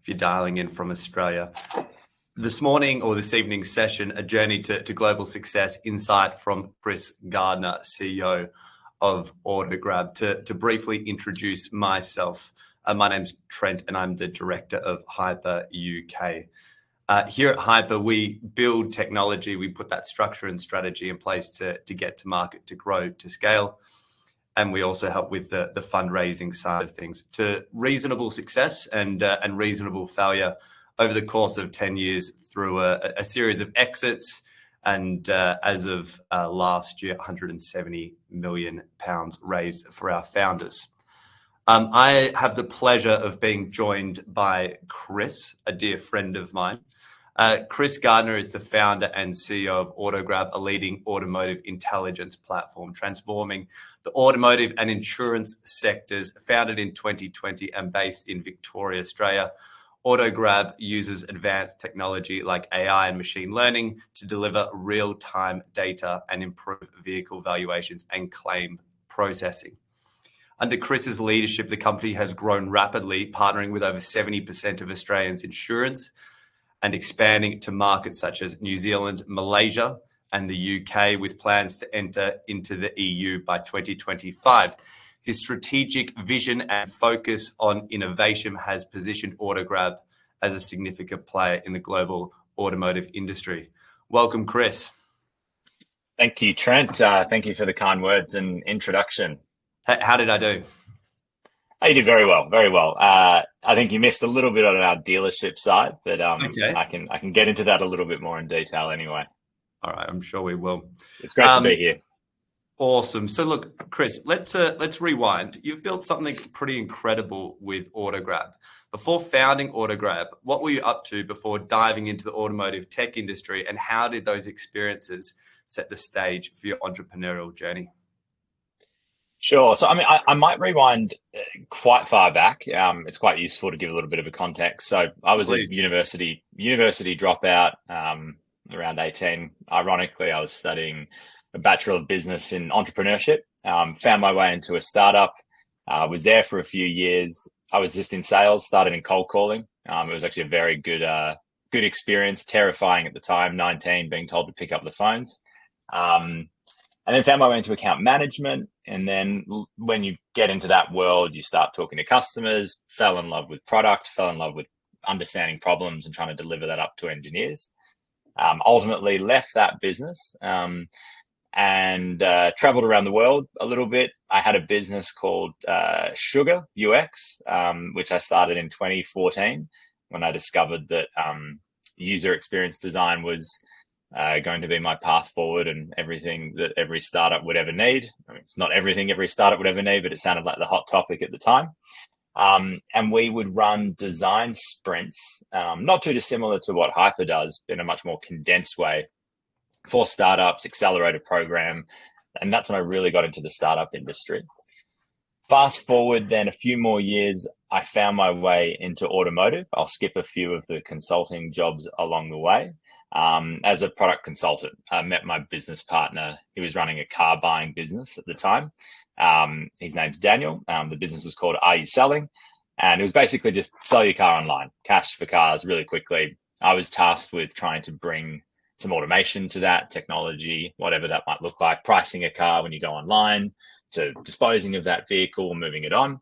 if you're dialing in from Australia. This morning or this evening's session, a journey to global success, insight from Chris Gardner, CEO of AutoGrab. To briefly introduce myself, my name's Trent and I'm the director of Hyper UK. Here at Hyper, we build technology, we put that structure and strategy in place to get to market, to grow, to scale. And we also help with the fundraising side of things to reasonable success and reasonable failure over the course of 10 years through a series of exits. And as of last year, £170 million raised for our founders. I have the pleasure of being joined by Chris, a dear friend of mine. Chris Gardner is the founder and CEO of AutoGrab, a leading automotive intelligence platform, transforming the automotive and insurance sectors. Founded in 2020 and based in Victoria, Australia, AutoGrab uses advanced technology like AI and machine learning to deliver real-time data and improve vehicle valuations and claim processing. Under Chris's leadership, the company has grown rapidly, partnering with over 70% of Australians' insurance and expanding to markets such as New Zealand, Malaysia, and the UK, with plans to enter into the EU by 2025. His strategic vision and focus on innovation has positioned AutoGrab as a significant player in the global automotive industry. Welcome, Chris. Thank you, Trent. Thank you for the kind words and introduction. How did I do? Oh, you did very well, very well. I think you missed a little bit on our dealership side, but okay. I can get into that a little bit more in detail anyway. All right, I'm sure we will. It's great to be here. Awesome. So look, Chris, let's rewind. You've built something pretty incredible with AutoGrab. Before founding AutoGrab, what were you up to before diving into the automotive tech industry, and how did those experiences set the stage for your entrepreneurial journey? Sure. So, I mean, I might rewind quite far back. It's quite useful to give a little bit of a context. So I was a university dropout around 18. Ironically, I was studying a Bachelor of Business in Entrepreneurship. Found my way into a startup. Was there for a few years. I was just in sales, started in cold calling. It was actually a very good experience, terrifying at the time, 19, being told to pick up the phones. And then found my way into account management. And then when you get into that world, you start talking to customers, fell in love with product, fell in love with understanding problems and trying to deliver that up to engineers. Ultimately left that business and traveled around the world a little bit. I had a business called Sugar UX, which I started in 2014 when I discovered that user experience design was going to be my path forward and everything that every startup would ever need. I mean, it's not everything every startup would ever need, but it sounded like the hot topic at the time. And we would run design sprints, not too dissimilar to what Hyper does, in a much more condensed way for startups, accelerator program. And that's when I really got into the startup industry. Fast forward then a few more years, I found my way into automotive. I'll skip a few of the consulting jobs along the way. As a product consultant, I met my business partner. He was running a car buying business at the time. His name's Daniel. The business was called Are You Selling? And it was basically just sell your car online, cash for cars really quickly. I was tasked with trying to bring some automation to that, technology, whatever that might look like, pricing a car when you go online, to disposing of that vehicle or moving it on.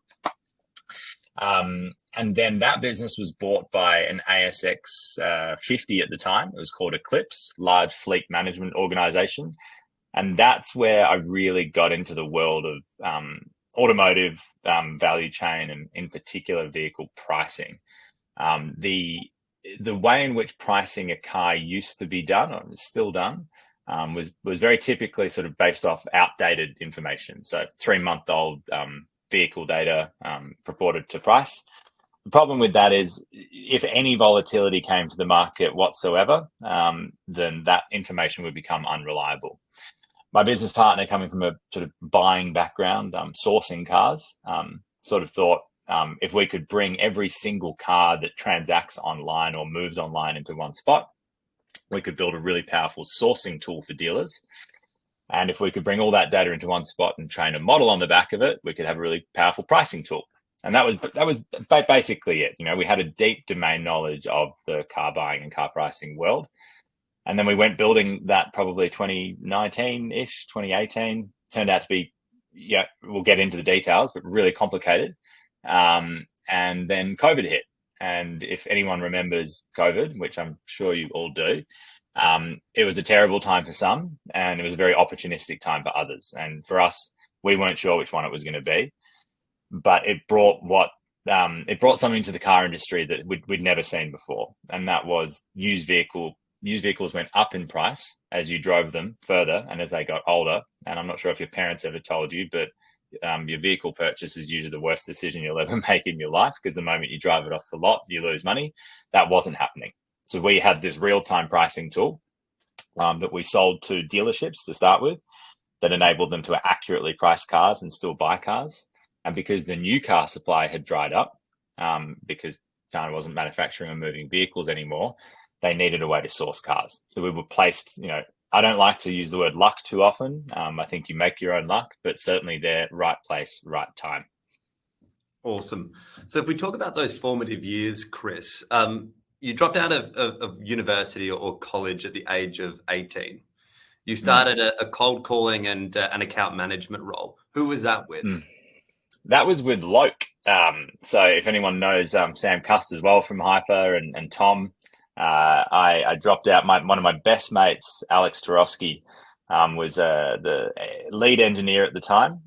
And then that business was bought by an ASX 50 at the time. It was called Eclipse, large fleet management organization. And that's where I really got into the world of automotive value chain and in particular vehicle pricing. The way in which pricing a car used to be done, or is still done, was very typically sort of based off outdated information. So 3-month-old vehicle data purported to price. The problem with that is if any volatility came to the market whatsoever, then that information would become unreliable. My business partner, coming from a sort of buying background, sourcing cars, sort of thought if we could bring every single car that transacts online or moves online into one spot, we could build a really powerful sourcing tool for dealers. And if we could bring all that data into one spot and train a model on the back of it, we could have a really powerful pricing tool. And that was basically it. You know, we had a deep domain knowledge of the car buying and car pricing world. And then we went building that probably 2019-ish, 2018. Turned out to be, yeah, we'll get into the details, but really complicated. And then COVID hit. And if anyone remembers COVID, which I'm sure you all do, it was a terrible time for some, and it was a very opportunistic time for others. And for us, we weren't sure which one it was going to be, but it brought something to the car industry that we'd never seen before, and that was used vehicles went up in price as you drove them further and as they got older. And I'm not sure if your parents ever told you, but your vehicle purchase is usually the worst decision you'll ever make in your life, because the moment you drive it off the lot, you lose money. That wasn't happening. So we had this real-time pricing tool that we sold to dealerships to start with, that enabled them to accurately price cars and still buy cars. And because the new car supply had dried up, because China wasn't manufacturing and moving vehicles anymore, they needed a way to source cars. So we were placed, you know, I don't like to use the word luck too often. I think you make your own luck, but certainly they're right place, right time. Awesome. So if we talk about those formative years, Chris, you dropped out of university or college at the age of 18. You started a cold calling and an account management role. Who was that with? That was with Loke. So if anyone knows Sam Cust as well from Hyper and Tom, I dropped out. One of my best mates, Alex Tarosky, was the lead engineer at the time.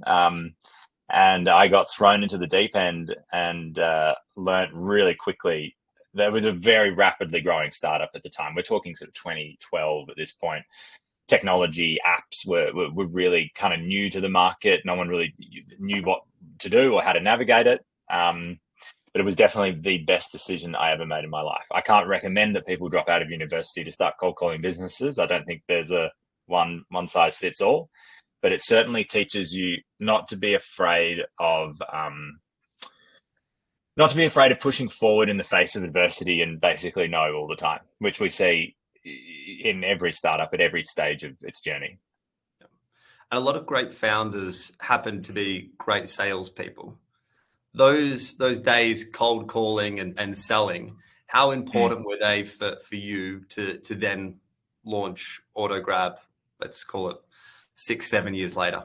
And I got thrown into the deep end and learnt really quickly. There was a very rapidly growing startup at the time. We're talking sort of 2012 at this point. Technology apps were really kind of new to the market. No one really knew what to do or how to navigate it. But it was definitely the best decision I ever made in my life. I can't recommend that people drop out of university to start cold calling businesses. I don't think there's a one size fits all, but it certainly teaches you not to be afraid of pushing forward in the face of adversity and basically no all the time, which we see in every startup at every stage of its journey. And a lot of great founders happen to be great salespeople. Those days cold calling and selling, how important were they for you to then launch AutoGrab, let's call it 6-7 years later?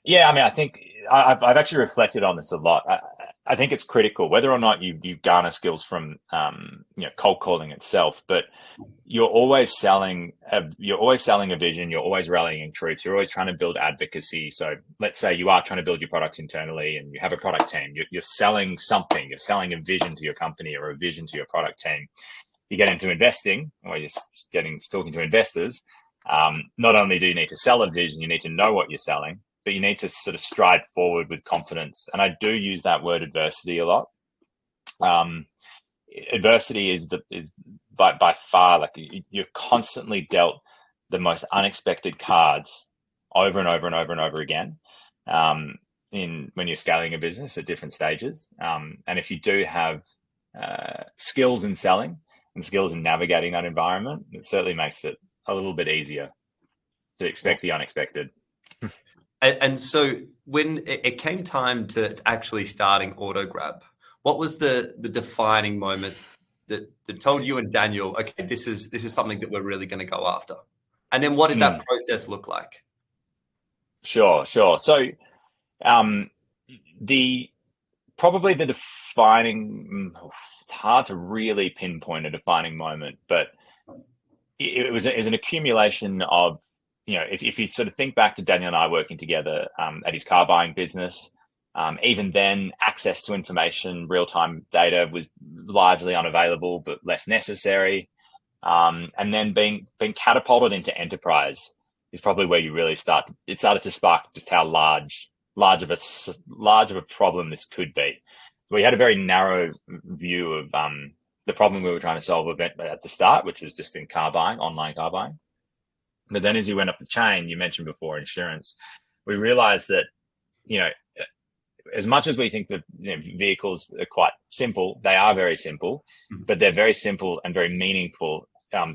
Yeah, I mean, I think I've actually reflected on this a lot. I think it's critical whether or not you garner skills from cold calling itself, but you're always selling a vision. You're always rallying troops. You're always trying to build advocacy. So let's say you are trying to build your product internally and you have a product team. You're selling something. You're selling a vision to your company or a vision to your product team. You get into investing, or you're talking to investors. Not only do you need to sell a vision, you need to know what you're selling, but you need to sort of stride forward with confidence. And I do use that word adversity a lot. Adversity is by far, like, you're constantly dealt the most unexpected cards over and over and over and over again when you're scaling a business at different stages. And if you do have skills in selling and skills in navigating that environment, it certainly makes it a little bit easier to expect the unexpected. And so when it came time to actually starting AutoGrab, what was the defining moment that told you and Daniel, okay, this is something that we're really going to go after? And then what did that process look like? Sure. So probably the defining, it's hard to really pinpoint a defining moment, but it was an accumulation of, if you sort of think back to Daniel and I working together at his car buying business, even then access to information, real-time data was largely unavailable, but less necessary. And then being catapulted into enterprise is probably where you really started to spark just how large of a problem this could be. We had a very narrow view of the problem we were trying to solve at the start, which was just in car buying, online car buying. But then as you went up the chain, you mentioned before insurance, we realized that, as much as we think that vehicles are quite simple, they are very simple, but they're very simple and very meaningful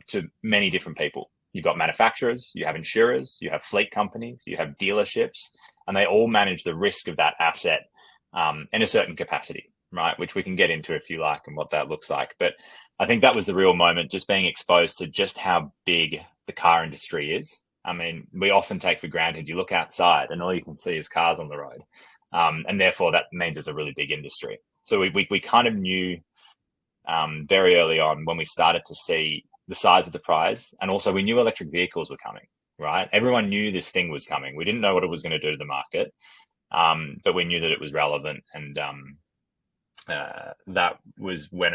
to many different people. You've got manufacturers, you have insurers, you have fleet companies, you have dealerships, and they all manage the risk of that asset in a certain capacity, right? Which we can get into if you like and what that looks like. But I think that was the real moment, just being exposed to just how big the car industry is. I mean, we often take for granted, you look outside and all you can see is cars on the road. And therefore that means it's a really big industry. So we kind of knew very early on when we started to see the size of the prize. And also we knew electric vehicles were coming, right? Everyone knew this thing was coming. We didn't know what it was going to do to the market, but we knew that it was relevant. And that was when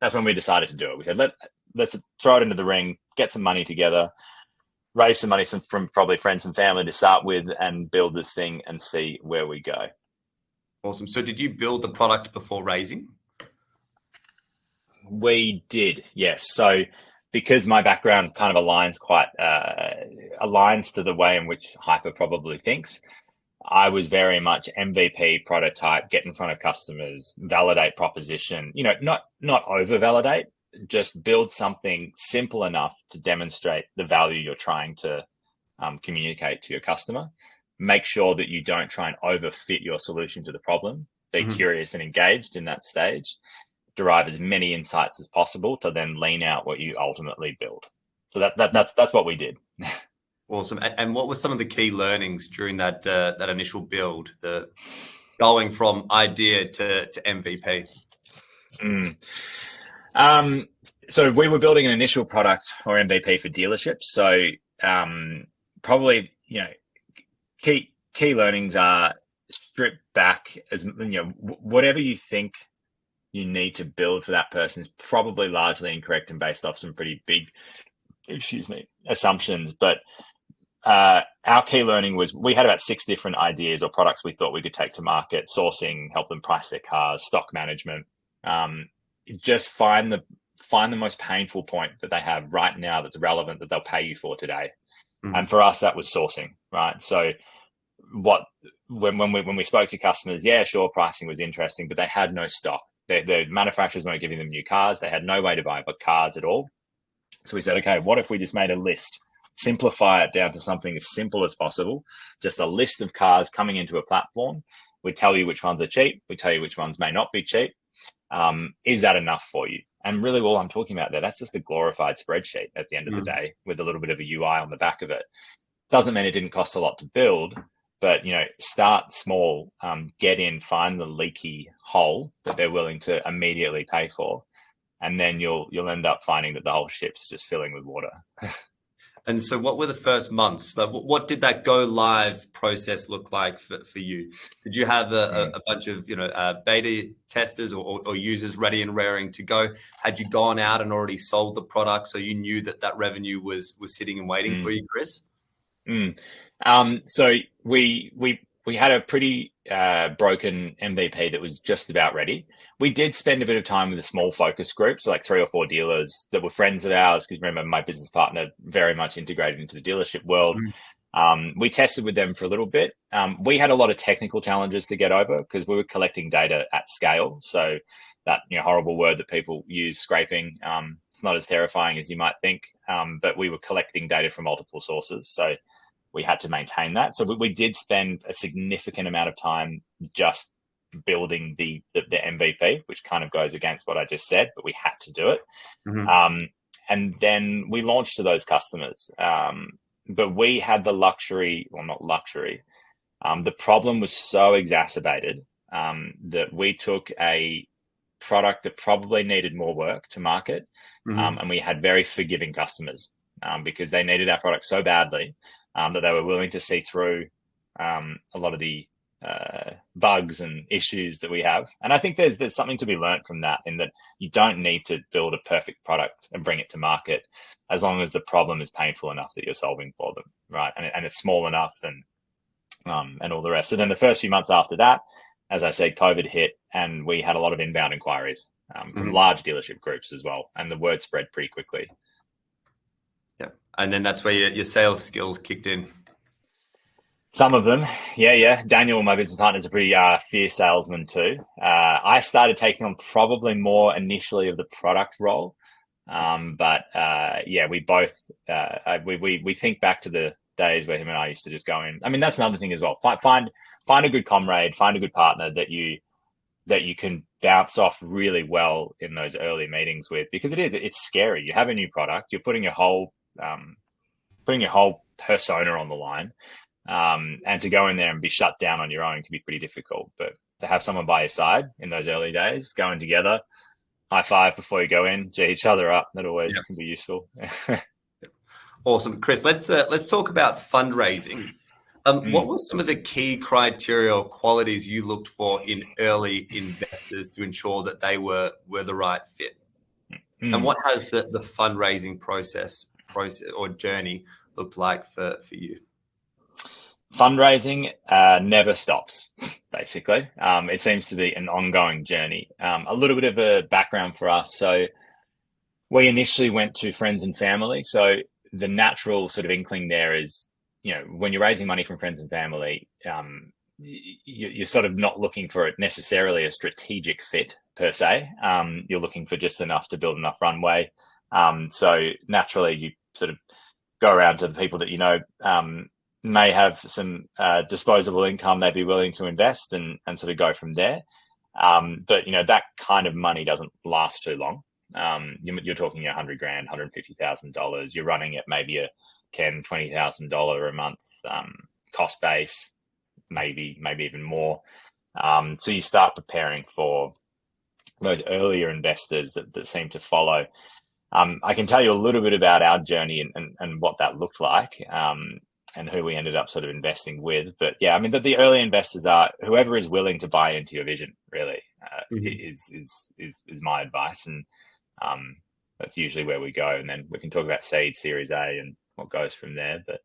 that's when we decided to do it. We said, let's throw it into the ring, get some money together, raise some money from probably friends and family to start with, and build this thing and see where we go. Awesome. So did you build the product before raising? We did, yes. So because my background kind of aligns to the way in which Hyper probably thinks, I was very much MVP, prototype, get in front of customers, validate proposition, not over validate, just build something simple enough to demonstrate the value you're trying to communicate to your customer. Make sure that you don't try and overfit your solution to the problem. Be curious and engaged in that stage. Derive as many insights as possible to then lean out what you ultimately build. So that's what we did. Awesome. And what were some of the key learnings during that initial build, the going from idea to MVP? So we were building an initial product or MVP for dealerships. So probably, key learnings are strip back as, whatever you think you need to build for that person is probably largely incorrect and based off some pretty big, assumptions. But our key learning was we had about 6 different ideas or products we thought we could take to market: sourcing, help them price their cars, stock management. Just find the most painful point that they have right now that's relevant that they'll pay you for today. And for us, that was sourcing, right? So when we spoke to customers, yeah, sure, pricing was interesting, but they had no stock. The manufacturers weren't giving them new cars. They had no way to buy cars at all. So we said, okay, what if we just made a list, simplify it down to something as simple as possible, just a list of cars coming into a platform. We tell you which ones are cheap. We tell you which ones may not be cheap. Is that enough for you? And really all I'm talking about there, that's just a glorified spreadsheet at the end of the day with a little bit of a UI on the back of it. Doesn't mean it didn't cost a lot to build, but start small, get in, find the leaky hole that they're willing to immediately pay for. And then you'll end up finding that the whole ship's just filling with water. And so what were the first months? Like, what did that go live process look like for you? Did you have a bunch of beta testers or users ready and raring to go? Had you gone out and already sold the product so you knew that revenue was sitting and waiting for you, Chris? So we had a pretty broken MVP that was just about ready. We did spend a bit of time with a small focus group, so like 3 or 4 dealers that were friends of ours, because remember, my business partner very much integrated into the dealership world. We tested with them for a little bit. We had a lot of technical challenges to get over because we were collecting data at scale. So that horrible word that people use, scraping, it's not as terrifying as you might think, but we were collecting data from multiple sources. So we had to maintain that. So we did spend a significant amount of time just building the MVP, which kind of goes against what I just said, but we had to do it. And then we launched to those customers. But we had the luxury, well, not luxury. The problem was so exacerbated that we took a product that probably needed more work to market. And we had very forgiving customers because they needed our product so badly that they were willing to see through a lot of the bugs and issues that we have. And I think there's something to be learned from that, in that you don't need to build a perfect product and bring it to market as long as the problem is painful enough that you're solving for them, right? And it's small enough and all the rest. And then the first few months after that, as I said, COVID hit and we had a lot of inbound inquiries from large dealership groups as well. And the word spread pretty quickly. Yeah. And then that's where your sales skills kicked in. Some of them. Yeah. Daniel, my business partner, is a pretty fierce salesman too. I started taking on probably more initially of the product role. But we both, we think back to days where him and I used to just go in. I mean, that's another thing as well. Find a good comrade, find a good partner that you can bounce off really well in those early meetings with, because it's scary. You have a new product, you're putting your whole persona on the line, and to go in there and be shut down on your own can be pretty difficult. But to have someone by your side in those early days, going together, high five before you go in, G each other up, that always can be useful. Awesome. Chris, let's talk about fundraising. What were some of the key criteria or qualities you looked for in early investors to ensure that they were the right fit? And what has the fundraising process or journey looked like for you? Fundraising never stops, basically. It seems to be an ongoing journey. A little bit of a background for us. So we initially went to friends and family. So the natural sort of inkling there is, when you're raising money from friends and family, you're sort of not looking for it necessarily a strategic fit per se. You're looking for just enough to build enough runway. So naturally, you sort of go around to the people that may have some disposable income they'd be willing to invest and sort of go from there. But that kind of money doesn't last too long. You're talking $100,000, $150,000. You're running at maybe a $10,000, $20,000 a month cost base, maybe even more. So you start preparing for those earlier investors that seem to follow. I can tell you a little bit about our journey and what that looked like, and who we ended up sort of investing with. But yeah, I mean, the early investors are whoever is willing to buy into your vision, really, is my advice. And that's usually where we go. And then we can talk about seed, Series A, and what goes from there. But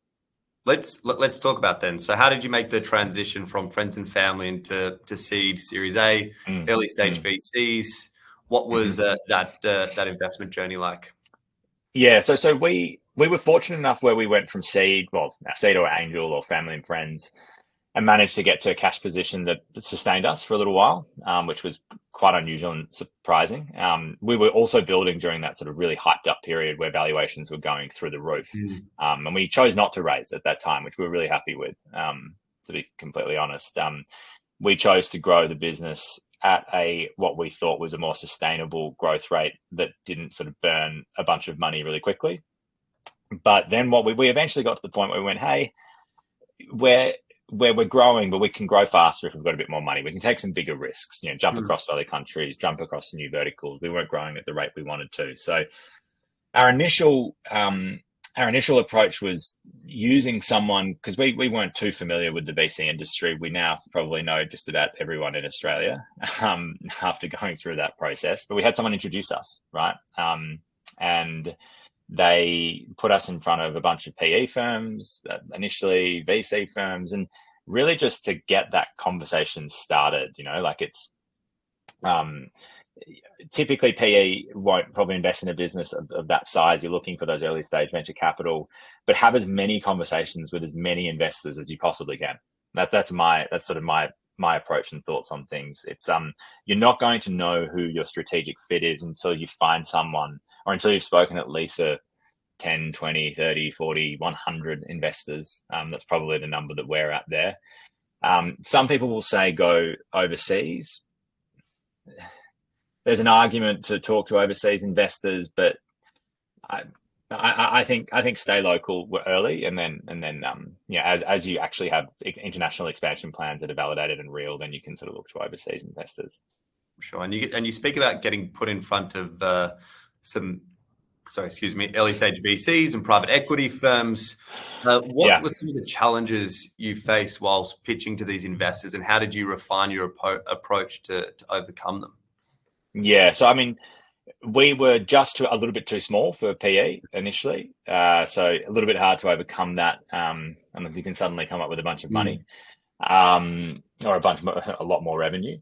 let's talk about then. So how did you make the transition from friends and family into seed, Series A, early stage VCs? What was that investment journey like? Yeah, so we were fortunate enough where we went from seed or angel or family and friends, and managed to get to a cash position that sustained us for a little while, which was quite unusual and surprising. We were also building during that sort of really hyped up period where valuations were going through the roof. And we chose not to raise at that time, which we were really happy with, to be completely honest. We chose to grow the business at what we thought was a more sustainable growth rate that didn't sort of burn a bunch of money really quickly. But then we eventually got to the point where we went, hey, where we're growing, but we can grow faster if we've got a bit more money. We can take some bigger risks, jump across to other countries, jump across to new verticals. We weren't growing at the rate we wanted to. So our initial approach was using someone, because we weren't too familiar with the VC industry. We now probably know just about everyone in Australia after going through that process. But we had someone introduce us, right? And they put us in front of a bunch of PE firms, initially VC firms, and really just to get that conversation started. It's typically PE won't probably invest in a business of that size. You're looking for those early stage venture capital, but have as many conversations with as many investors as you possibly can. That's sort of my approach and thoughts on things. It's you're not going to know who your strategic fit is until you find someone, or until you've spoken at least 10, 20, 30, 40, 100 investors. That's probably the number that we're at there. Some people will say go overseas. There's an argument to talk to overseas investors, but I think stay local early, and then as you actually have international expansion plans that are validated and real, then you can sort of look to overseas investors. Sure, and you speak about getting put in front of early stage VCs and private equity firms. What were some of the challenges you faced whilst pitching to these investors, and how did you refine your approach to overcome them? Yeah, so I mean, we were just a little bit too small for PE initially, so a little bit hard to overcome that, unless you can suddenly come up with a bunch of money, or a lot more revenue.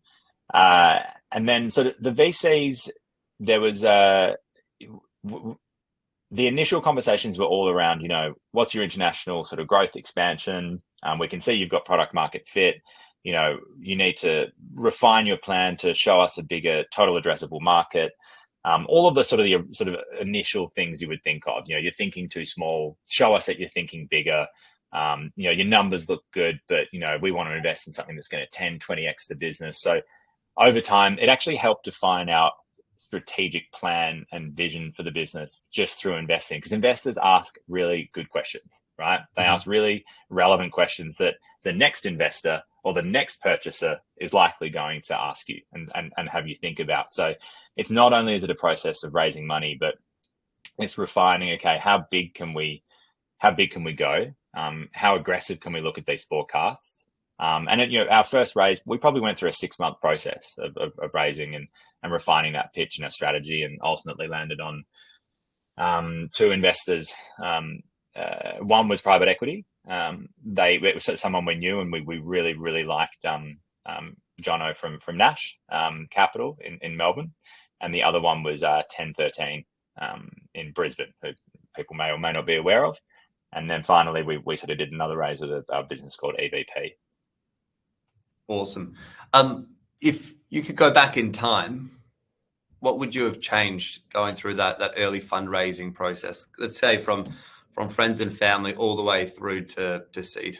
And then, so the VCs, there was the initial conversations were all around, what's your international sort of growth expansion? We can see you've got product market fit. You need to refine your plan to show us a bigger total addressable market. All of the sort of initial things you would think of. You're thinking too small. Show us that you're thinking bigger. Your numbers look good, but, we want to invest in something that's going to 10, 20x the business. So over time, it actually helped define our strategic plan and vision for the business just through investing, because investors ask really good questions, right? They ask really relevant questions that the next investor or the next purchaser is likely going to ask you and have you think about. So it's not only is it a process of raising money, but it's refining, okay, how big can we go? How aggressive can we look at these forecasts? Our first raise, we probably went through a 6-month process of raising and refining that pitch and our strategy, and ultimately landed on 2 investors. One was private equity. It was someone we knew, and we really, really liked Jono from Nash Capital in Melbourne. And the other one was 1013 in Brisbane, who people may or may not be aware of. And then finally, we sort of did another raise with a business called EVP. Awesome. If you could go back in time, what would you have changed going through that early fundraising process? Let's say from friends and family all the way through to seed.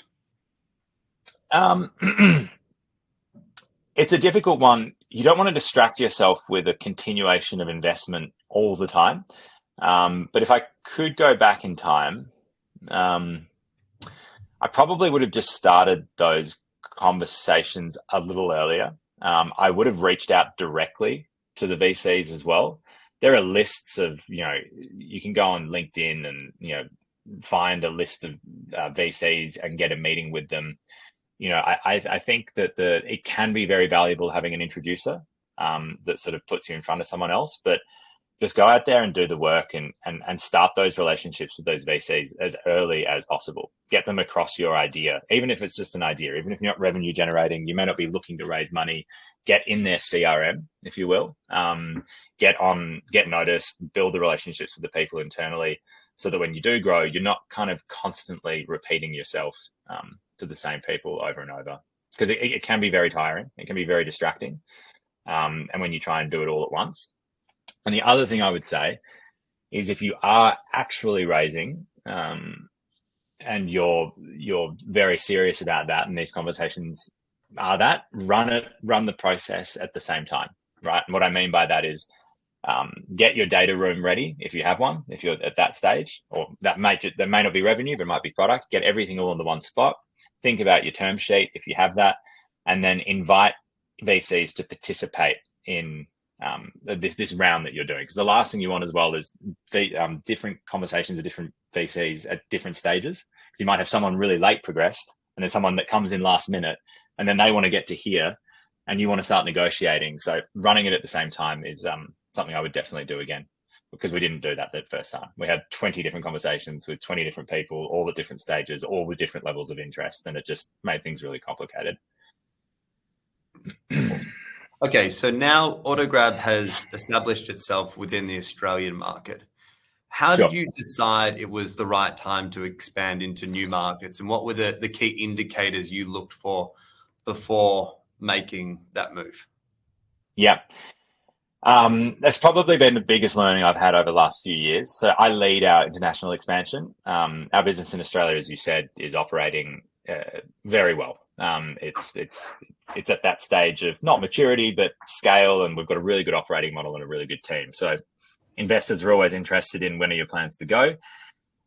It's a difficult one. You don't want to distract yourself with a continuation of investment all the time. But if I could go back in time, I probably would have just started those conversations a little earlier. I would have reached out directly to the VCs as well. There are lists of, you can go on LinkedIn and, find a list of VCs and get a meeting with them. I think that it can be very valuable having an introducer that sort of puts you in front of someone else, but just go out there and do the work and start those relationships with those VCs as early as possible. Get them across your idea, even if it's just an idea, even if you're not revenue generating, you may not be looking to raise money. Get in their CRM, if you will. Get noticed, build the relationships with the people internally, so that when you do grow, you're not kind of constantly repeating yourself to the same people over and over, because it can be very tiring. It can be very distracting. And when you try and do it all at once. And the other thing I would say is, if you are actually raising and you're very serious about that, and these conversations are that, run the process at the same time, right? And what I mean by that is, get your data room ready if you have one, if you're at that stage, or that may not be revenue, but it might be product. Get everything all in the one spot. Think about your term sheet if you have that, and then invite VCs to participate in this round that you're doing, because the last thing you want as well is different conversations with different VCs at different stages. Because you might have someone really late progressed, and then someone that comes in last minute, and then they want to get to here, and you want to start negotiating. So running it at the same time is something I would definitely do again, because we didn't do that first time. We had 20 different conversations with 20 different people, all at different stages, all with different levels of interest, and it just made things really complicated. Okay, so now AutoGrab has established itself within the Australian market. How did you decide it was the right time to expand into new markets, and what were the key indicators you looked for before making that move? Yeah. That's probably been the biggest learning I've had over the last few years. So I lead our international expansion. Our business in Australia, as you said, is operating very well. It's at that stage of not maturity, but scale, and we've got a really good operating model and a really good team. So investors are always interested in, when are your plans to go?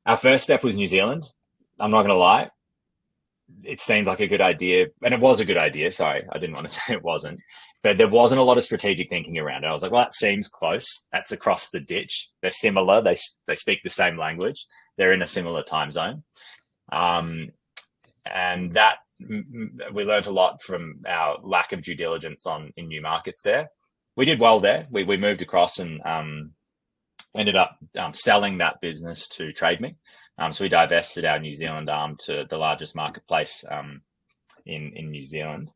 Our first step was New Zealand. I'm not going to lie. It seemed like a good idea, and it was a good idea. Sorry, I didn't want to say it wasn't, but there wasn't a lot of strategic thinking around it. I was like, well, that seems close. That's across the ditch. They're similar. They speak the same language. They're in a similar time zone. And that we learned a lot from our lack of due diligence in new markets there. We did well there. We moved across and ended up selling that business to TradeMe. So we divested our New Zealand arm to the largest marketplace in New Zealand.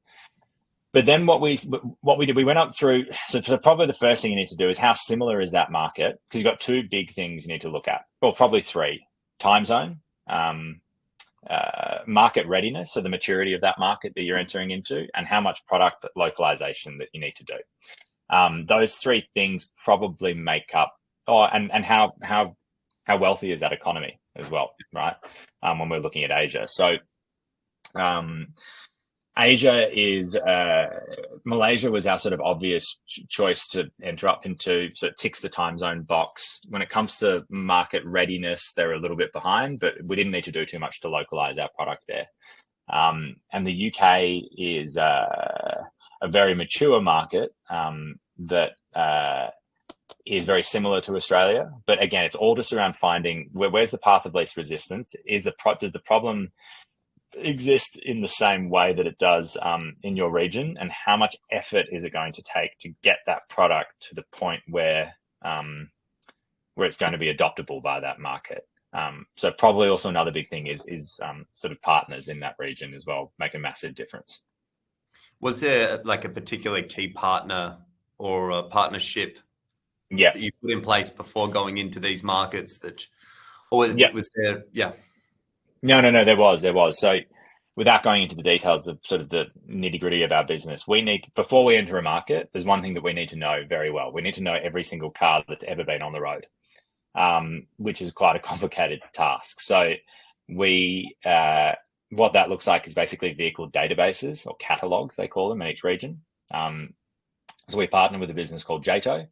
But then what we did, we went up through. So probably the first thing you need to do is, how similar is that market? Because you've got 2 big things you need to look at. Well, probably 3: time zone, market readiness, so the maturity of that market that you're entering into, and how much product localization that you need to do. Those 3 things probably make up. And how wealthy is that economy? as well, right? When we're looking at Asia. So Asia is Malaysia was our sort of obvious choice to enter up into, so it ticks the time zone box. When it comes to market readiness, they're a little bit behind, but we didn't need to do too much to localize our product there. And the UK is a very mature market that is very similar to Australia. But again, it's all just around finding where's the path of least resistance. Does the problem exist in the same way that it does in your region, and how much effort is it going to take to get that product to the point where it's going to be adoptable by that market? So probably also another big thing is sort of partners in that region as well make a massive difference. Was there like a particular key partner or a partnership that you put in place before going into these markets was there? Yeah. No, there was. So without going into the details of sort of the nitty gritty of our business, before we enter a market, there's one thing that we need to know very well. We need to know every single car that's ever been on the road, which is quite a complicated task. So what that looks like is basically vehicle databases, or catalogs, they call them, in each region. So we partner with a business called JATO,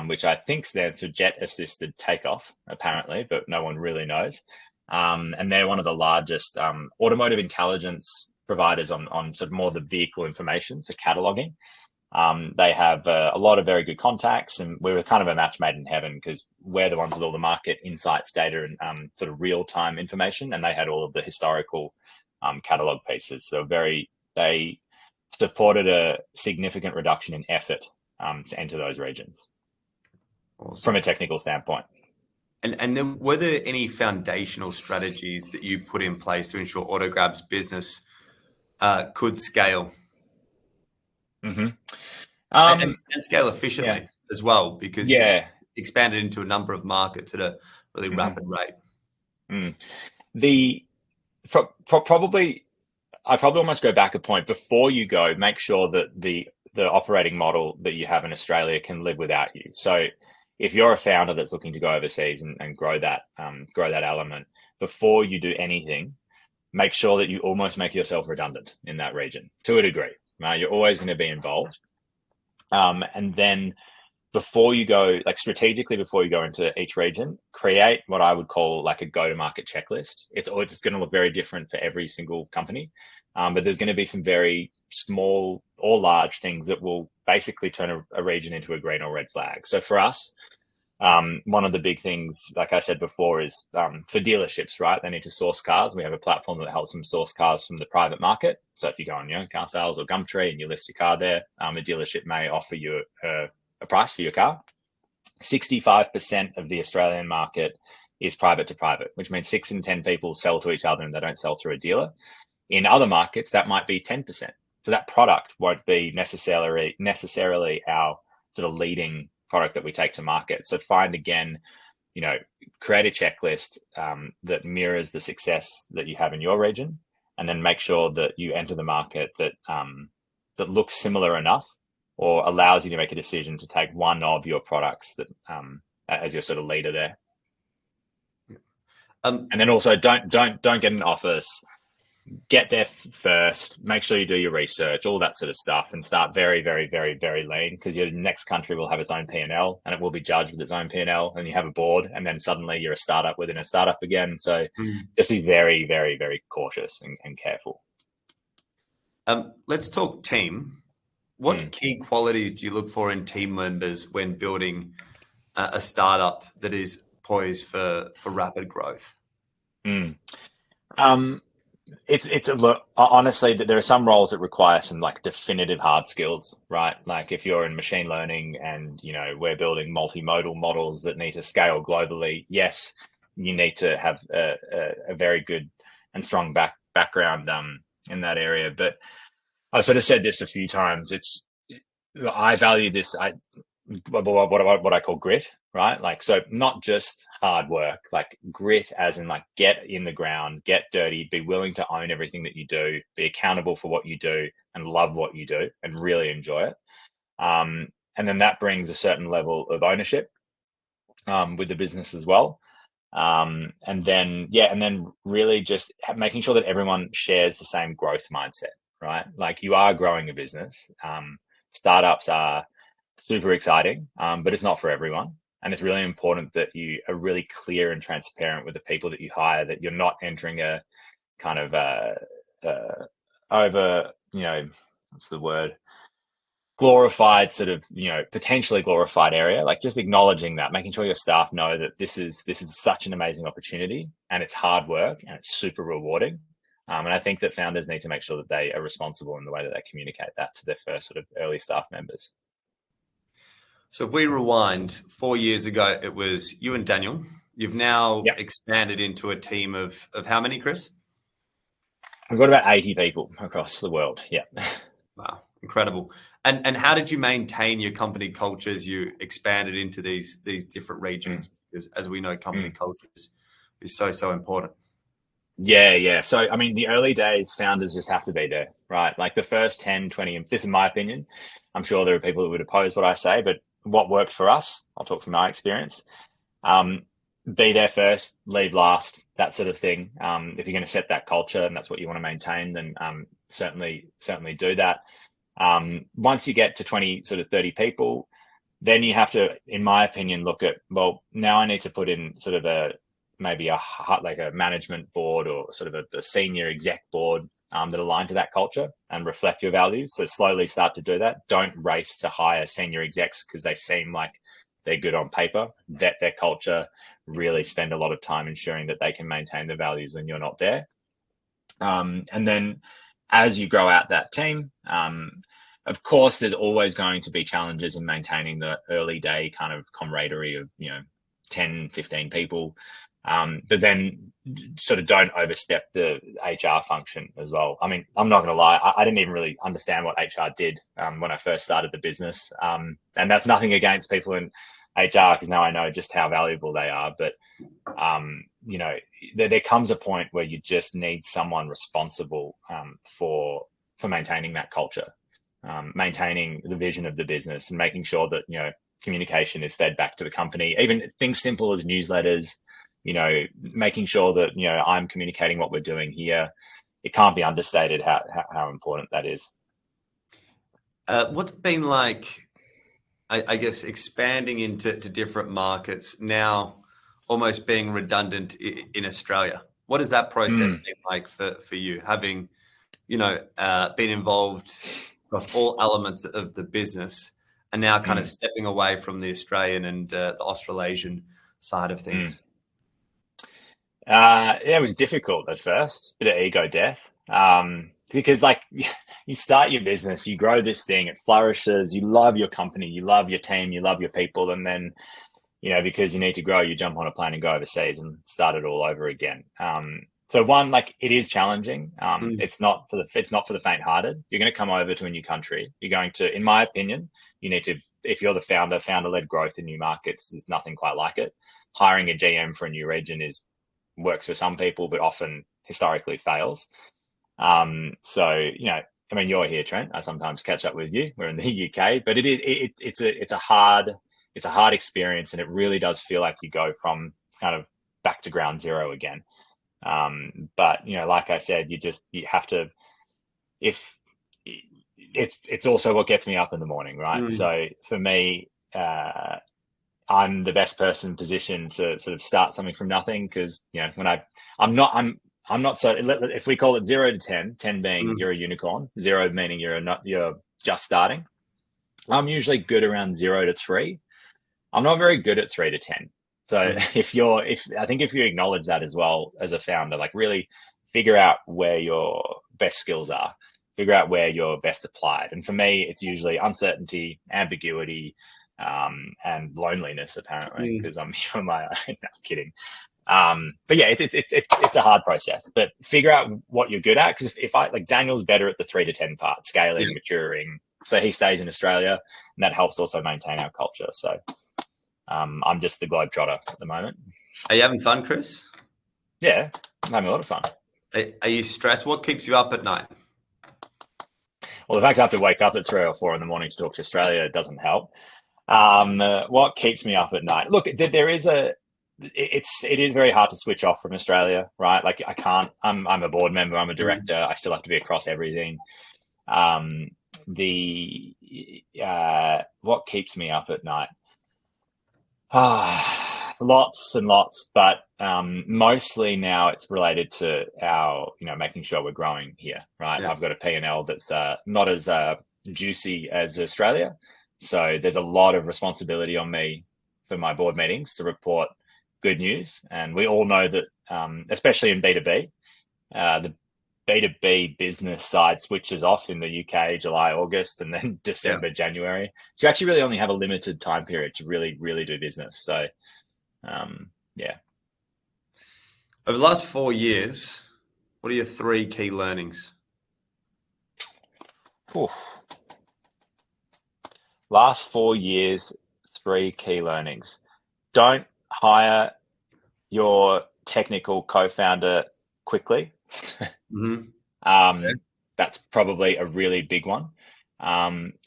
which I think stands for Jet Assisted Takeoff, apparently, but no one really knows. And they're one of the largest automotive intelligence providers on sort of more the vehicle information, so cataloging. They have a lot of very good contacts, and we were kind of a match made in heaven because we're the ones with all the market insights data and sort of real-time information, and they had all of the historical catalog pieces. So they supported a significant reduction in effort to enter those regions. Awesome. From a technical standpoint. And then were there any foundational strategies that you put in place to ensure AutoGrab's business could scale? Mm-hmm. And scale efficiently as well, because you expanded into a number of markets at a really rapid rate. I probably almost go back a point. Before you go, make sure that the operating model that you have in Australia can live without you. So if you're a founder that's looking to go overseas and grow that element, before you do anything, make sure that you almost make yourself redundant in that region to a degree. You're always going to be involved. And then before you go, like strategically, before you go into each region, create what I would call like a go-to-market checklist. It's going to look very different for every single company. But there's going to be some very small or large things that will basically turn a region into a green or red flag. So for us, one of the big things, like I said before, is for dealerships, right? They need to source cars. We have a platform that helps them source cars from the private market. So if you go on car sales or Gumtree and you list your car there, a dealership may offer you a price for your car. 65% of the Australian market is private to private, which means 6 in 10 people sell to each other and they don't sell through a dealer. In other markets, that might be 10%. So that product won't be necessarily our sort of leading product that we take to market. So find, again, create a checklist that mirrors the success that you have in your region, and then make sure that you enter the market that looks similar enough or allows you to make a decision to take one of your products that as your sort of leader there. And then also don't get an office. Get there first, make sure you do your research, all that sort of stuff, and start very, very, very, very lean, because your next country will have its own P&L and it will be judged with its own P&L, and you have a board, and then suddenly you're a startup within a startup again. So just be very, very, very cautious and careful. Let's talk team. What key qualities do you look for in team members when building a startup that is poised for rapid growth? Honestly, there are some roles that require some like definitive hard skills, right? Like if you're in machine learning and we're building multimodal models that need to scale globally, yes, you need to have a very good and strong background in that area. But I've sort of said this a few times. I value this. What I call grit, right? Like, so not just hard work, like grit as in like get in the ground, get dirty, be willing to own everything that you do, be accountable for what you do, and love what you do and really enjoy it. And then that brings a certain level of ownership with the business as well. And then really just making sure that everyone shares the same growth mindset, right? Like, you are growing a business. Startups are super exciting, but it's not for everyone. And it's really important that you are really clear and transparent with the people that you hire, that you're not entering a kind of over, what's the word? Glorified sort of, potentially glorified area. Like, just acknowledging that, making sure your staff know that this is such an amazing opportunity, and it's hard work and it's super rewarding. And I think that founders need to make sure that they are responsible in the way that they communicate that to their first sort of early staff members. So if we rewind 4 years ago, it was you and Daniel. You've now expanded into a team of how many, Chris? We've got about 80 people across the world. Yeah. Wow, incredible. And how did you maintain your company culture as you expanded into these different regions? Because as we know, company cultures is so important. Yeah. So, I mean, the early days, founders just have to be there, right? Like the first 10, 20, this is my opinion. I'm sure there are people who would oppose what I say, but what worked for us, I'll talk from my experience. Be there first, leave last, that sort of thing. If you're going to set that culture and that's what you want to maintain, then certainly do that. Once you get to 20, sort of 30 people, then you have to, in my opinion, look at, well, now I need to put in sort of maybe a management board or sort of a senior exec board that align to that culture and reflect your values. So slowly start to do that. Don't race to hire senior execs because they seem like they're good on paper. Vet their culture, really spend a lot of time ensuring that they can maintain the values when you're not there. And then as you grow out that team, of course, there's always going to be challenges in maintaining the early day kind of camaraderie of, 10, 15 people. But then sort of don't overstep the HR function as well. I mean, I'm not going to lie, I didn't even really understand what HR did when I first started the business. And that's nothing against people in HR, because now I know just how valuable they are. But, there comes a point where you just need someone responsible for maintaining that culture, maintaining the vision of the business, and making sure that, communication is fed back to the company. Even things simple as newsletters, making sure that, I'm communicating what we're doing here. It can't be understated how important that is. What's it been like, I guess, expanding into different markets now, almost being redundant in Australia? What has that process been like for you, having, been involved across all elements of the business and now kind of stepping away from the Australian and the Australasian side of things? It was difficult at first, bit of ego death, because like you start your business, you grow this thing, it flourishes, you love your company, you love your team, you love your people, and then, because you need to grow, you jump on a plane and go overseas and start it all over again. So one, like, it is challenging. It's not for the faint-hearted. You're going to come over to a new country. You're going to, in my opinion, you need to, if you're the founder-led growth in new markets, there's nothing quite like it. Hiring a GM for a new region works for some people, but often historically fails. So, I mean, you're here, Trent. I sometimes catch up with you. We're in the UK, but it's a hard experience, and it really does feel like you go from kind of back to ground zero again. But like I said, you have to, it's also what gets me up in the morning, right? So for me, I'm the best person positioned to sort of start something from nothing, because I'm not so, if we call it 0 to 10, 10 being you're a unicorn, 0 meaning you're just starting. I'm usually good around 0 to 3. I'm not very good at 3 to 10. So I think if you acknowledge that as well as a founder, like really figure out where your best skills are, figure out where you're best applied. And for me, it's usually uncertainty, ambiguity, and loneliness, apparently, because I'm no, I'm kidding. But yeah, it's a hard process, but figure out what you're good at. Because if I, like, Daniel's better at the 3 to 10 part, scaling, maturing. So he stays in Australia, and that helps also maintain our culture. So I'm just the globetrotter at the moment. Are you having fun, Chris? Yeah, I'm having a lot of fun. Are you stressed? What keeps you up at night? Well, the fact I have to wake up at 3 or 4 in the morning to talk to Australia doesn't help. What keeps me up at night? Look, there is a it is very hard to switch off from Australia, right? Like I can't. I'm a board member. I'm a director. I still have to be across everything. What keeps me up at night? Lots and lots, but mostly now it's related to our, making sure we're growing here, right? Yeah. I've got a P&L that's not as juicy as Australia. So there's a lot of responsibility on me for my board meetings to report good news. And we all know that, especially in B2B, the B2B business side switches off in the UK, July, August, and then December, January. So you actually really only have a limited time period to really, really do business. So, yeah. Over the last 4 years, what are your 3 key learnings? Last 4 years, 3 key learnings. Don't hire your technical co-founder quickly. That's probably a really big one.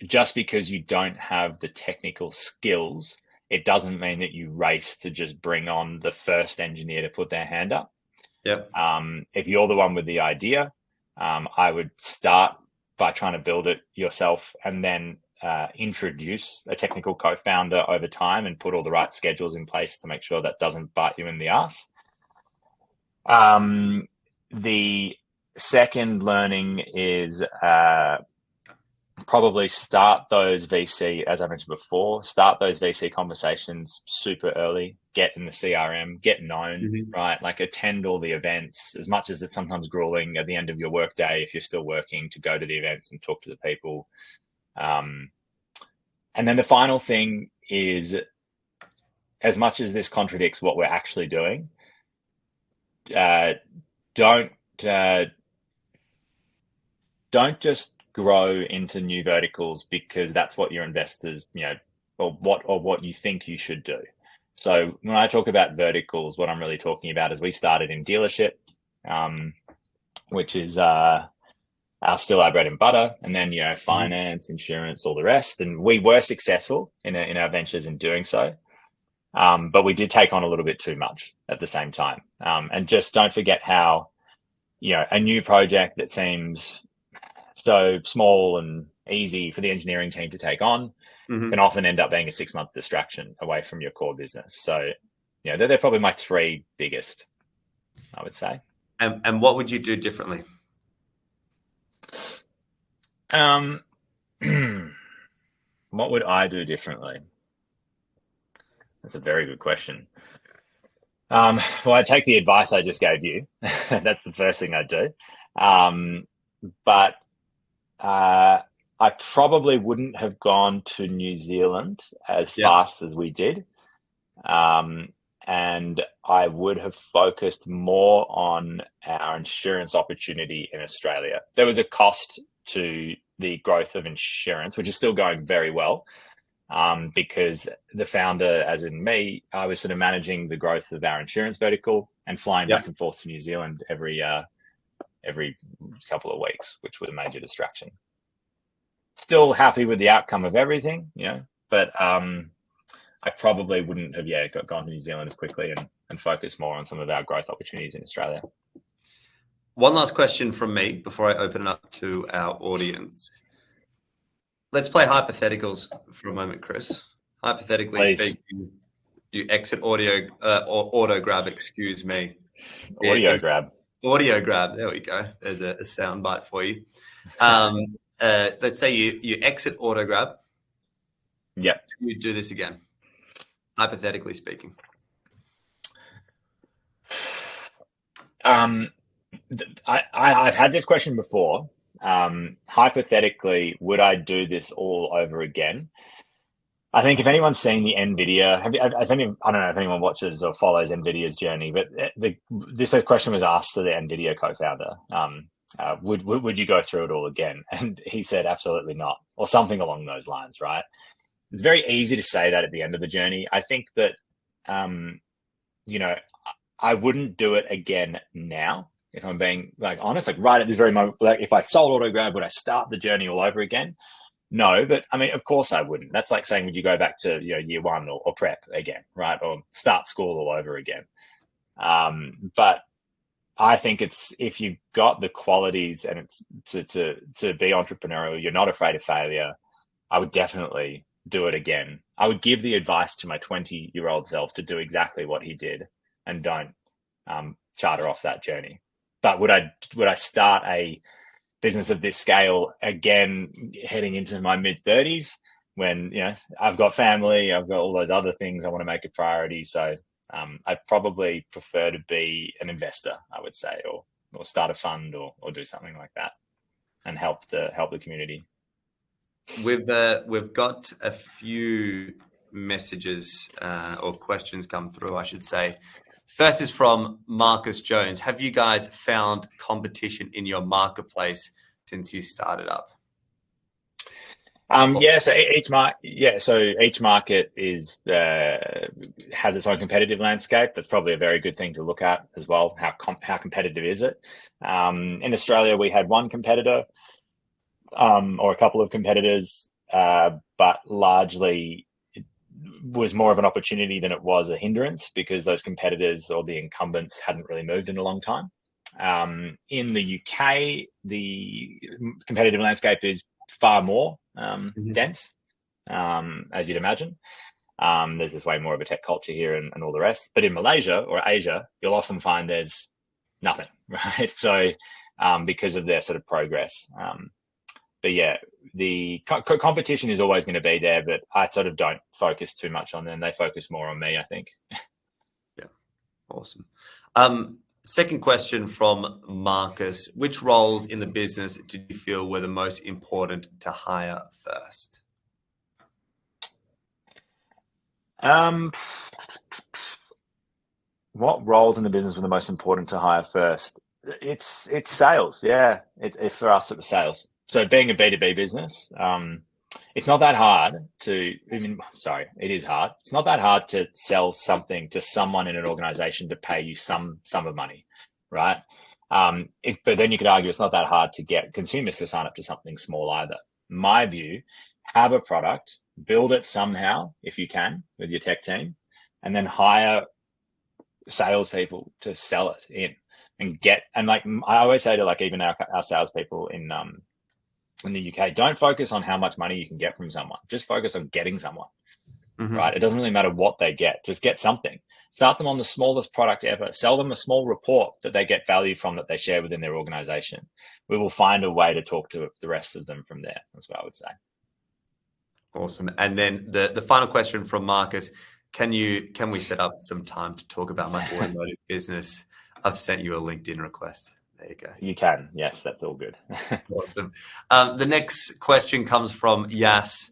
Just because you don't have the technical skills, it doesn't mean that you race to just bring on the first engineer to put their hand up. Yep. If you're the one with the idea, I would start by trying to build it yourself and then introduce a technical co-founder over time and put all the right schedules in place to make sure that doesn't bite you in the ass. The second learning is probably start those VC, as I mentioned before, start those VC conversations super early, get in the CRM, get known, right? Like attend all the events, as much as it's sometimes grueling at the end of your workday, if you're still working, to go to the events and talk to the people. And then the final thing is, as much as this contradicts what we're actually doing, don't just grow into new verticals because that's what your investors, or what you think you should do. So when I talk about verticals, what I'm really talking about is we started in dealership, which is still our bread and butter, and then finance, insurance, all the rest. And we were successful in our ventures in doing so, but we did take on a little bit too much at the same time. And just don't forget how a new project that seems so small and easy for the engineering team to take on can often end up being a 6-month distraction away from your core business. So, they're probably my 3 biggest, I would say. And what would you do differently? What would I do differently? That's a very good question. Well, I'd take the advice I just gave you. That's the first thing I'd do. But I probably wouldn't have gone to New Zealand as fast as we did. And I would have focused more on our insurance opportunity in Australia. There was a cost to the growth of insurance, which is still going very well, because the founder, as in me, I was sort of managing the growth of our insurance vertical and flying back and forth to New Zealand every couple of weeks, which was a major distraction. Still happy with the outcome of everything, but I probably wouldn't have gone to New Zealand as quickly and focused more on some of our growth opportunities in Australia. One last question from me before I open it up to our audience. Let's play hypotheticals for a moment, Chris. Hypothetically speaking, you exit AutoGrab, excuse me. AutoGrab, there we go. There's a sound bite for you. Let's say you exit AutoGrab. Yeah. You do this again, hypothetically speaking. I've had this question before. Hypothetically, would I do this all over again? I think if anyone's seen the NVIDIA, I don't know if anyone watches or follows NVIDIA's journey, but this question was asked to the NVIDIA co-founder. Would you go through it all again? And he said, absolutely not, or something along those lines, right? It's very easy to say that at the end of the journey. I think that, I wouldn't do it again now. If I'm being honest, right at this very moment, if I sold AutoGrab, would I start the journey all over again? No, but I mean, of course I wouldn't. That's like saying, would you go back to year one or prep again, right? Or start school all over again. But I think it's, if you've got the qualities and it's to be entrepreneurial, you're not afraid of failure, I would definitely do it again. I would give the advice to my 20-year-old self to do exactly what he did and don't charter off that journey. But would I start a business of this scale again heading into my mid-30s when I've got family, I've got all those other things I want to make a priority? So I probably prefer to be an investor, I would say, or start a fund or do something like that and help the community. We've got a few messages or questions come through, I should say. First is from Marcus Jones. Have you guys found competition in your marketplace since you started up? So each market is has its own competitive landscape. That's probably a very good thing to look at as well. How competitive is it? In Australia, we had one competitor or a couple of competitors, but largely it was more of an opportunity than it was a hindrance because those competitors or the incumbents hadn't really moved in a long time. In the UK, the competitive landscape is far more dense, as you'd imagine. There's just way more of a tech culture here and all the rest. But in Malaysia or Asia, you'll often find there's nothing, right? So because of their sort of progress. But yeah, the competition is always going to be there, but I sort of don't focus too much on them. They focus more on me, I think. Yeah, awesome. Second question from Marcus. Which roles in the business did you feel were the most important to hire first? What roles in the business were the most important to hire first? It's sales. Yeah. For us, it was sales. So being a B2B business, it's not that hard it is hard. It's not that hard to sell something to someone in an organization to pay you some sum of money, right? But then you could argue it's not that hard to get consumers to sign up to something small either. My view, have a product, build it somehow if you can with your tech team, and then hire salespeople to sell it in and like I always say to like even our salespeople in the UK, don't focus on how much money you can get from someone. Just focus on getting someone, right? It doesn't really matter what they get. Just get something. Start them on the smallest product ever. Sell them a small report that they get value from that they share within their organization. We will find a way to talk to the rest of them from there. That's what I would say. Awesome. And then the final question from Marcus, can we set up some time to talk about my automotive business? I've sent you a LinkedIn request. There you go. You can. Yes, that's all good. Awesome. The next question comes from Yas.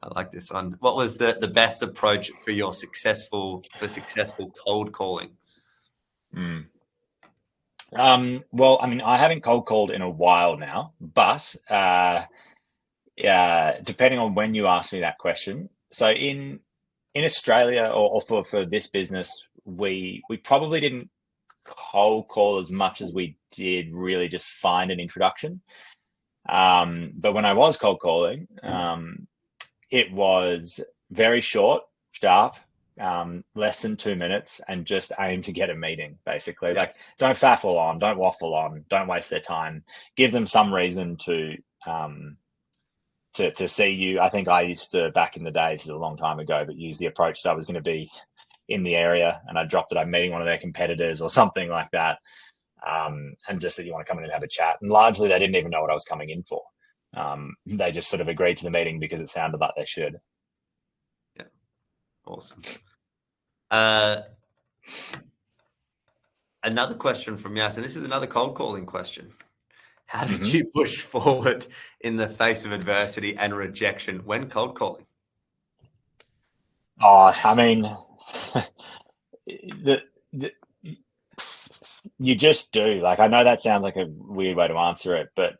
I like this one. What was the best approach for your successful cold calling? Well, I mean, I haven't cold called in a while now, but depending on when you ask me that question. So in Australia or for this business, we probably didn't cold call as much as we did really just find an introduction. But when I was cold calling, it was very short, sharp, less than 2 minutes, and just aim to get a meeting, basically. Like, don't faffle on, don't waffle on, don't waste their time. Give them some reason to see you. I think I used to, back in the day, this is a long time ago, but use the approach that I was going to be in the area and I dropped that I'm meeting one of their competitors or something like that. And just that you want to come in and have a chat. And largely they didn't even know what I was coming in for. They just sort of agreed to the meeting because it sounded like they should. Yeah. Awesome. Another question from Yas, and this is another cold calling question. How did you push forward in the face of adversity and rejection when cold calling? Oh, I mean, you just do. Like, I know that sounds like a weird way to answer it, but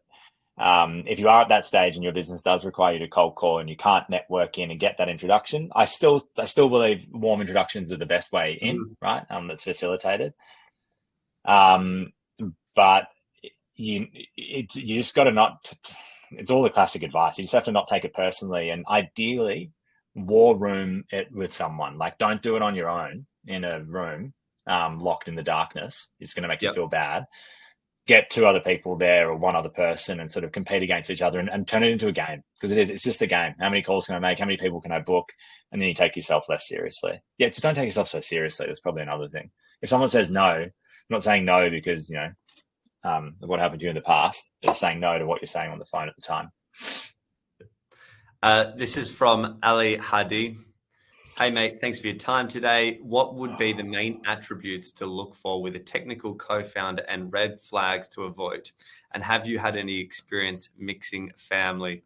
if you are at that stage and your business does require you to cold call and you can't network in and get that introduction, I still believe warm introductions are the best way in, right? That's facilitated. But you just got to not it's all the classic advice. You just have to not take it personally, and ideally war room it with someone. Like, don't do it on your own in a room, locked in the darkness. It's going to make you feel bad. Get two other people there or one other person and sort of compete against each other and turn it into a game, because it's just a game. How many calls can I make? How many people can I book? And then you take yourself less seriously. Yeah, just don't take yourself so seriously. That's probably another thing. If someone says no, I'm not saying no because, of what happened to you in the past. Just saying no to what you're saying on the phone at the time. This is from Ali Hadi. Hey, mate, thanks for your time today. What would be the main attributes to look for with a technical co-founder and red flags to avoid? And have you had any experience mixing family,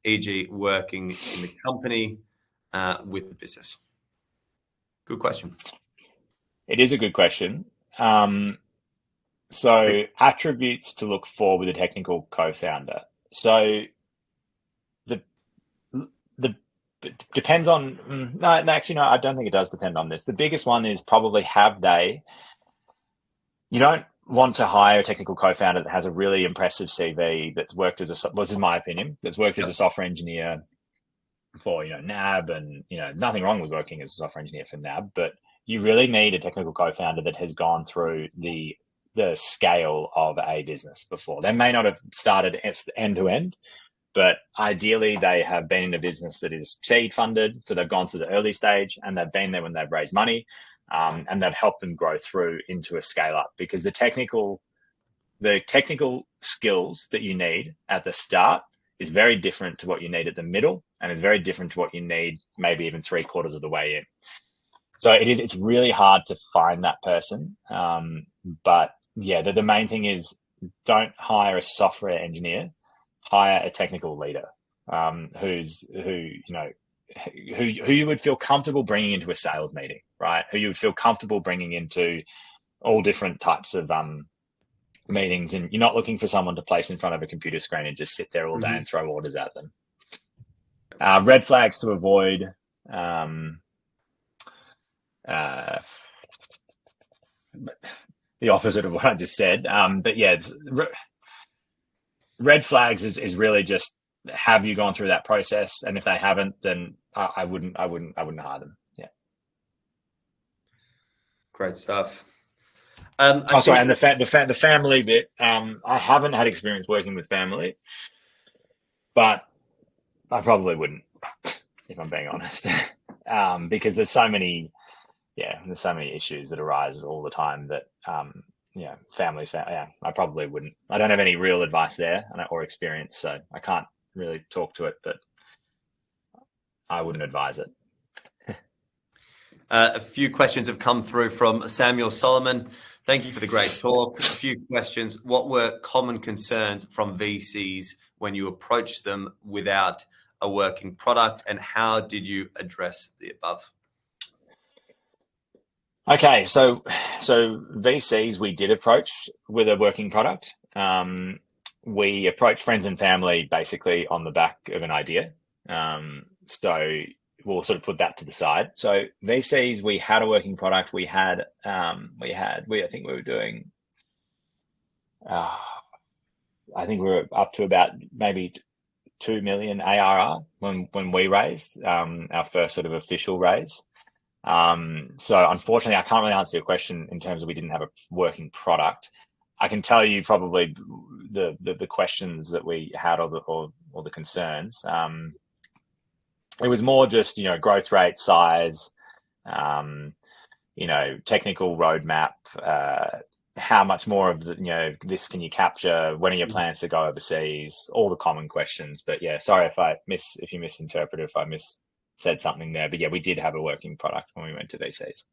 e.g. working in the company with the business? Good question. It is a good question. So attributes to look for with a technical co-founder. So the depends on, no, actually, no, I don't think it does depend on this. The biggest one is probably you don't want to hire a technical co-founder that has a really impressive CV that's worked as well, this is my opinion, that's worked as a software engineer for, NAB, and, nothing wrong with working as a software engineer for NAB, but you really need a technical co-founder that has gone through the scale of a business before. They may not have started end to end, but ideally they have been in a business that is seed funded. So they've gone through the early stage and they've been there when they've raised money, and they've helped them grow through into a scale up, because the technical skills that you need at the start is very different to what you need at the middle, and is very different to what you need maybe even 3/4 of the way in. So it's really hard to find that person. But yeah, the main thing is, don't hire a software engineer, hire a technical leader, who you would feel comfortable bringing into a sales meeting, right? Who you would feel comfortable bringing into all different types of meetings. And you're not looking for someone to place in front of a computer screen and just sit there all day and throw orders at them. Red flags to avoid. The opposite of what I just said. But yeah, red flags is really just, have you gone through that process? And if they haven't, then I wouldn't hire them. Yeah. Great stuff. And the family bit. I haven't had experience working with family, but I probably wouldn't, if I'm being honest, because there's so many issues that arise all the time that, I probably wouldn't. I don't have any real advice there or experience, so I can't really talk to it, but I wouldn't advise it. A few questions have come through from Samuel Solomon. Thank you for the great talk. A few questions. What were common concerns from VCs when you approached them without a working product, and how did you address the above? Okay, so VCs we did approach with a working product. We approached friends and family basically on the back of an idea. So we'll sort of put that to the side. So VCs, we had a working product. I think we were doing, I think we were up to about maybe 2 million ARR when we raised our first sort of official raise. So unfortunately, I can't really answer your question in terms of we didn't have a working product. I can tell you probably the questions that we had or the concerns. It was more just, growth rate, size, technical roadmap, how much more of this can you capture? When are your plans to go overseas? All the common questions. But yeah, sorry if you misinterpreted, if I said something there. But yeah, we did have a working product when we went to VCs.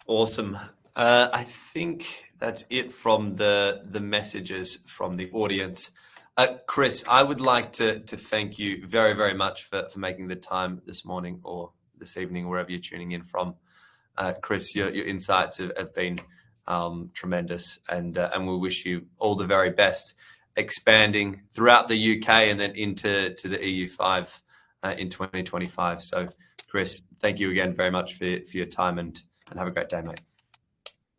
Awesome. I think that's it from the messages from the audience. Chris, I would like to thank you very, very much for making the time this morning or this evening, wherever you're tuning in from. Chris, your insights have been tremendous, and we wish you all the very best, expanding throughout the UK and then into the EU5 in 2025. So, Chris, thank you again very much for your time, and have a great day, mate.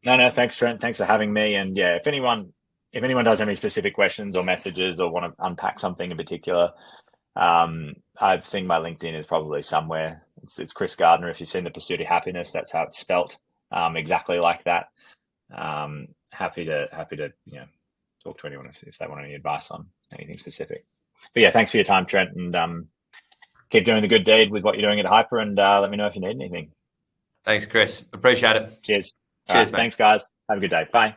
No, thanks, Trent. Thanks for having me. And yeah, if anyone if anyone does have any specific questions or messages or want to unpack something in particular, I think my LinkedIn is probably somewhere. It's Chris Gardner. If you've seen The Pursuit of Happiness, that's how it's spelt, exactly like that. Happy to talk to anyone if they want any advice on anything specific. But yeah, thanks for your time, Trent, and keep doing the good deed with what you're doing at Hyper, and let me know if you need anything. Thanks, Chris. Appreciate it. Cheers. Cheers, mate. Thanks, guys. Have a good day. Bye.